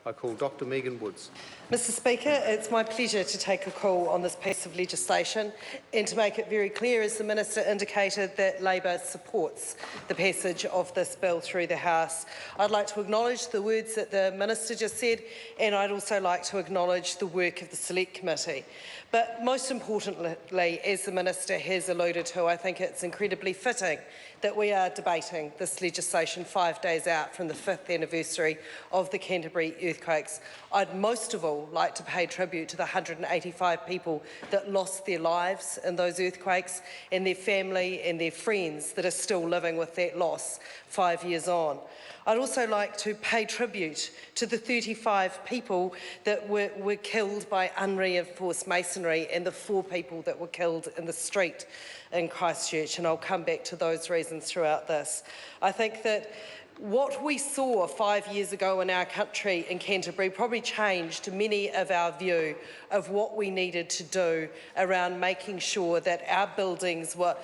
I call Dr Megan Woods. Mr Speaker, it's my pleasure to take a call on this piece of legislation and to make it very clear, as the Minister indicated, that Labor supports the passage of this bill through the House. I'd like to acknowledge the words that the Minister just said, and I'd also like to acknowledge the work of the Select Committee. But most importantly, as the Minister has alluded to, I think it's incredibly fitting that we are debating this legislation 5 days out from the 5th anniversary of the Canterbury earthquakes. I'd most of all like to pay tribute to the 185 people that lost their lives in those earthquakes, and their family and their friends that are still living with that loss 5 years on. I'd also like to pay tribute to the 35 people that were killed by unreinforced masonry and the 4 people that were killed in the street in Christchurch, and I'll come back to those reasons throughout this. I think that what we saw 5 years ago in our country in Canterbury probably changed many of our view of what we needed to do around making sure that our buildings were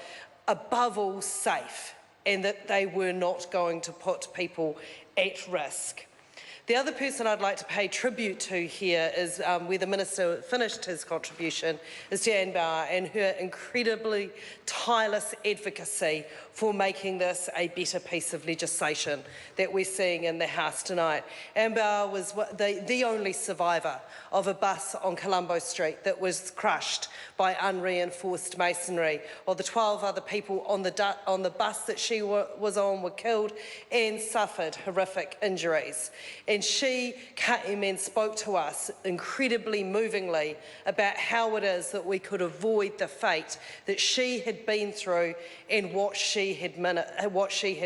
above all safe and that they were not going to put people at risk. The other person I'd like to pay tribute to here is where the Minister finished his contribution, is Jan Bauer and her incredibly tireless advocacy for making this a better piece of legislation that we're seeing in the House tonight. Anne Bauer was the only survivor of a bus on Colombo Street that was crushed by unreinforced masonry, while the 12 other people on the bus that she was on were killed and suffered horrific injuries. And she came and spoke to us incredibly movingly about how it is that we could avoid the fate that she had been through and what she had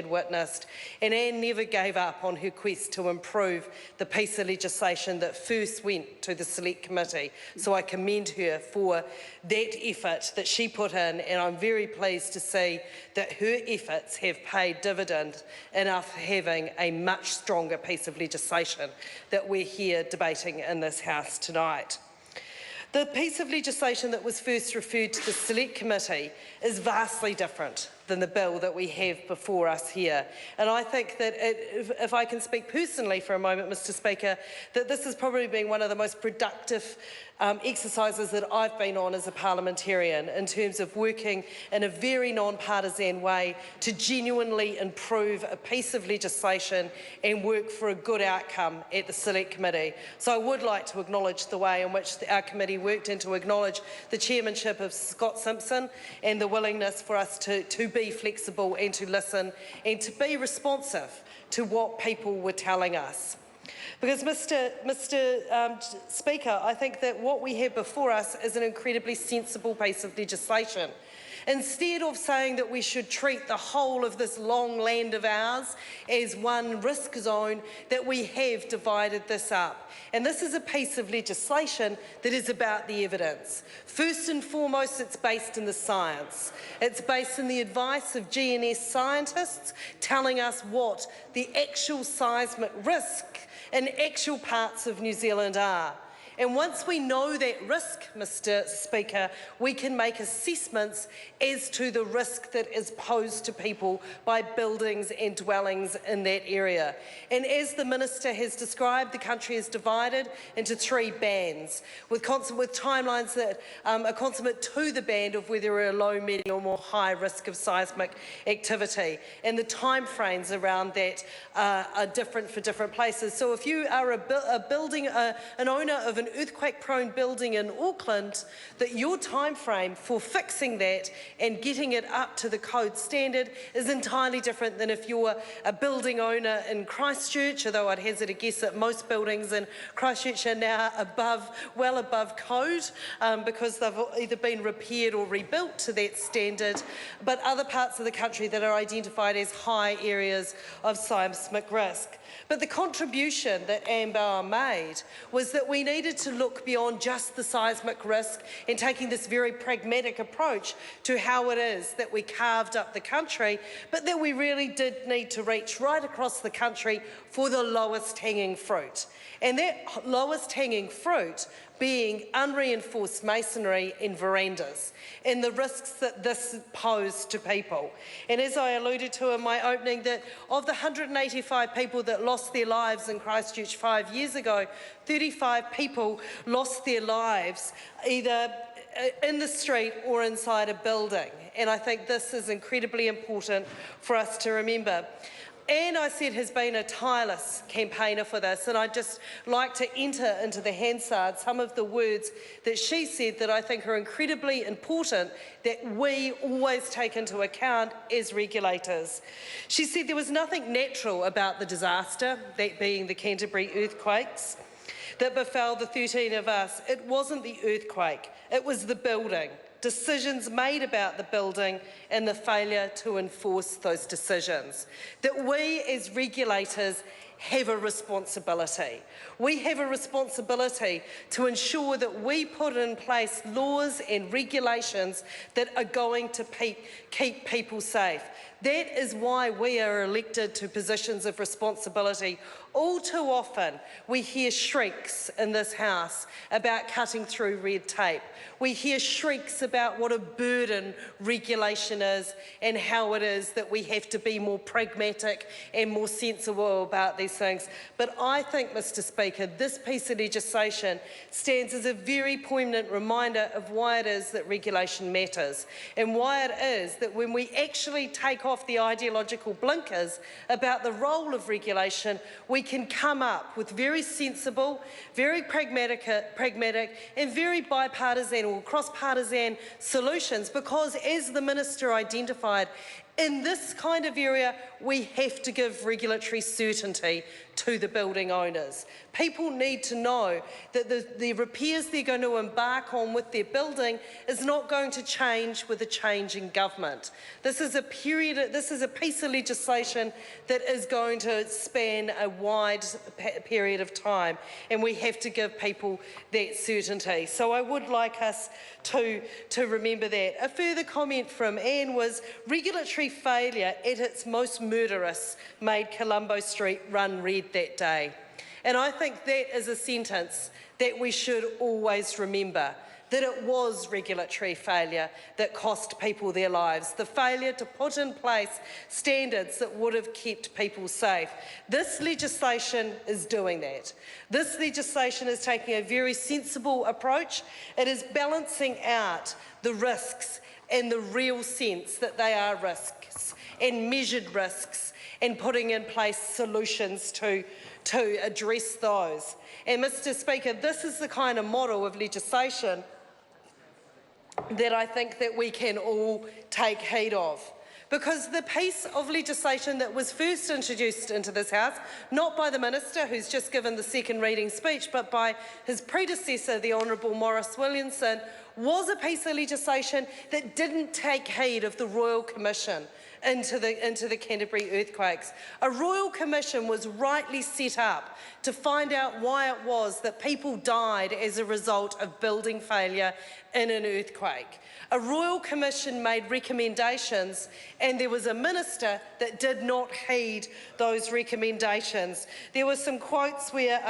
witnessed. And Anne never gave up on her quest to improve the piece of legislation that first went to the Select Committee. So I commend her for that effort that she put in, and I'm very pleased to see that her efforts have paid dividend enough having a much stronger piece of legislation that we're here debating in this House tonight. The piece of legislation that was first referred to the Select Committee is vastly different than the bill that we have before us here. And I think that if I can speak personally for a moment, Mr Speaker, that this has probably been one of the most productive exercises that I've been on as a parliamentarian in terms of working in a very non-partisan way to genuinely improve a piece of legislation and work for a good outcome at the Select Committee. So I would like to acknowledge the way in which our committee worked and to acknowledge the chairmanship of Scott Simpson and the willingness for us to be flexible and to listen and to be responsive to what people were telling us. Because, Mr Speaker, I think that what we have before us is an incredibly sensible piece of legislation. Instead of saying that we should treat the whole of this long land of ours as one risk zone, that we have divided this up. And this is a piece of legislation that is about the evidence. First and foremost, it's based in the science. It's based in the advice of GNS scientists telling us what the actual seismic risk in actual parts of New Zealand are. And once we know that risk, Mr Speaker, we can make assessments as to the risk that is posed to people by buildings and dwellings in that area. And as the Minister has described, the country is divided into 3 bands, with timelines that are consummate to the band of whether we're a low, medium or high risk of seismic activity. And the timeframes around that are different for different places. So if you are an owner of an earthquake-prone building in Auckland, that your time frame for fixing that and getting it up to the code standard is entirely different than if you're a building owner in Christchurch, although I'd hazard a guess that most buildings in Christchurch are now well above code because they've either been repaired or rebuilt to that standard, but other parts of the country that are identified as high areas of seismic risk. But the contribution that Anne Bauer made was that we needed needed to look beyond just the seismic risk and taking this very pragmatic approach to how it is that we carved up the country, but that we really did need to reach right across the country for the lowest hanging fruit. And that lowest hanging fruit being unreinforced masonry in verandas and the risks that this posed to people. And as I alluded to in my opening, that of the 185 people that lost their lives in Christchurch 5 years ago, 35 people lost their lives either in the street or inside a building. And I think this is incredibly important for us to remember. Anne, I said, has been a tireless campaigner for this, and I'd just like to enter into the Hansard some of the words that she said that I think are incredibly important that we always take into account as regulators. She said there was nothing natural about the disaster, that being the Canterbury earthquakes, that befell the 13 of us. It wasn't the earthquake, it was the building. Decisions made about the building and the failure to enforce those decisions. That we as regulators have a responsibility. We have a responsibility to ensure that we put in place laws and regulations that are going to keep people safe. That is why we are elected to positions of responsibility. All too often, we hear shrieks in this House about cutting through red tape. We hear shrieks about what a burden regulation is and how it is that we have to be more pragmatic and more sensible about these things. But I think, Mr. Speaker, this piece of legislation stands as a very poignant reminder of why it is that regulation matters and why it is that when we actually take off the ideological blinkers about the role of regulation, we can come up with very sensible, very pragmatic and very bipartisan or cross-partisan solutions, because as the Minister identified, in this kind of area, we have to give regulatory certainty to the building owners. People need to know that the repairs they're going to embark on with their building is not going to change with a change in government. This is a piece of legislation that is going to span a wide period of time, and we have to give people that certainty. So I would like us to remember that. A further comment from Anne was regulatory failure at its most murderous made Colombo Street run red that day. And I think that is a sentence that we should always remember, that it was regulatory failure that cost people their lives, the failure to put in place standards that would have kept people safe. This legislation is doing that. This legislation is taking a very sensible approach. It is balancing out the risks in the real sense that they are risks and measured risks, and putting in place solutions to address those. And Mr. Speaker, this is the kind of model of legislation that I think that we can all take heed of. Because the piece of legislation that was first introduced into this House, not by the Minister who's just given the second reading speech, but by his predecessor, the Honourable Maurice Williamson, was a piece of legislation that didn't take heed of the Royal Commission into the Canterbury earthquakes. A Royal Commission was rightly set up to find out why it was that people died as a result of building failure in an earthquake. A Royal Commission made recommendations, and there was a Minister that did not heed those recommendations. There were some quotes where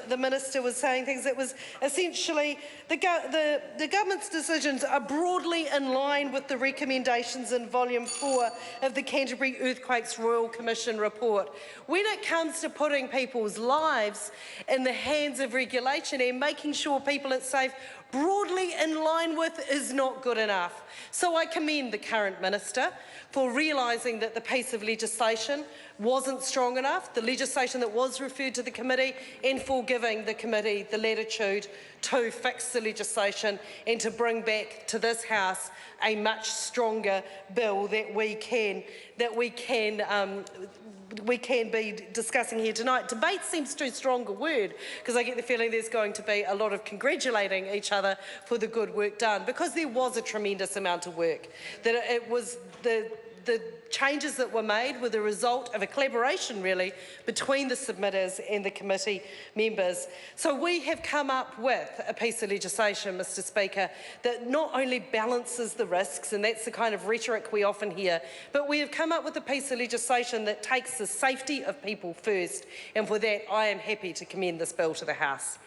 the Minister was saying things that was essentially the government's decisions are broadly in line with the recommendations in Volume 4 of the Canterbury Earthquakes Royal Commission report. When it comes to putting people's lives in the hands of regulation and making sure people are safe, broadly in line with is not good enough. So I commend the current Minister for realising that the piece of legislation wasn't strong enough, the legislation that was referred to the committee, and for giving the committee the latitude to fix the legislation and to bring back to this House a much stronger bill that we can be discussing here tonight. Debate seems too strong a word, because I get the feeling there's going to be a lot of congratulating each other for the good work done, because there was a tremendous amount of work. That it was the changes that were made were the result of a collaboration, really, between the submitters and the committee members. So we have come up with a piece of legislation, Mr Speaker, that not only balances the risks, and that's the kind of rhetoric we often hear, but we have come up with a piece of legislation that takes the safety of people first, and for that I am happy to commend this bill to the House.